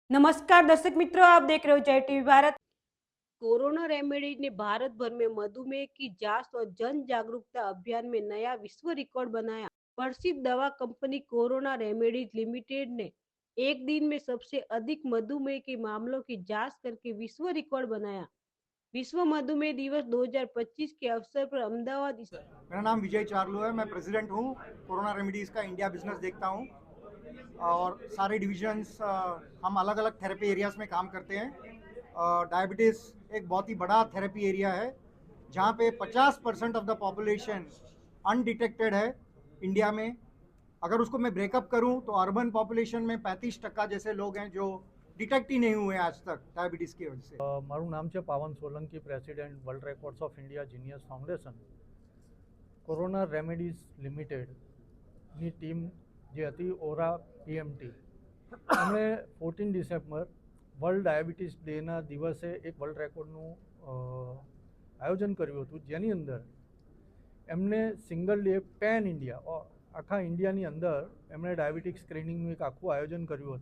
नमस्कार दर्शक मित्रों, आप देख रहे हो जय टीवी भारत। कोरोना रेमेडीज ने भारत भर में मधुमेह की जांच और जन जागरूकता अभियान में नया विश्व रिकॉर्ड बनाया। प्रसिद्ध दवा कंपनी कोरोना रेमेडीज लिमिटेड ने एक दिन में सबसे अधिक मधुमेह के मामलों की जांच करके विश्व रिकॉर्ड बनाया। विश्व मधुमेह दिवस 2025 के अवसर पर अहमदाबाद मेरा नाम विजय चार्लो है। मैं प्रेसिडेंट हूँ कोरोना रेमेडीज़ का। इंडिया बिजनेस देखता हूँ और सारे डिविजन्स हम अलग अलग थेरेपी एरियाज़ में काम करते हैं। डायबिटीज़ एक बहुत ही बड़ा थेरेपी एरिया है जहाँ पे 50% ऑफ द पॉपुलेशन अनडिटेक्टेड है इंडिया में। अगर उसको मैं ब्रेकअप करूँ तो अर्बन पॉपुलेशन में 35% जैसे लोग हैं जो डिटेक्ट ही नहीं हुए आज तक डायबिटीज़ की वजह से। મારું નામ છે Pawan Solanki, president world records of India genius foundation. Corona Remedies લિમિટેડની ટીમ જે હતી ઓરા પીએમટી, એમણે 14 ડિસેમ્બર વર્લ્ડ ડાયાબિટીસ ડેના દિવસે એક વર્લ્ડ રેકોર્ડનું આયોજન કર્યું હતું, જેની અંદર એમને સિંગલ ડે પેન ઇન્ડિયા આખા ઇન્ડિયાની અંદર એમણે ડાયાબિટીક સ્ક્રીનિંગનું એક આખું આયોજન કર્યું હતું.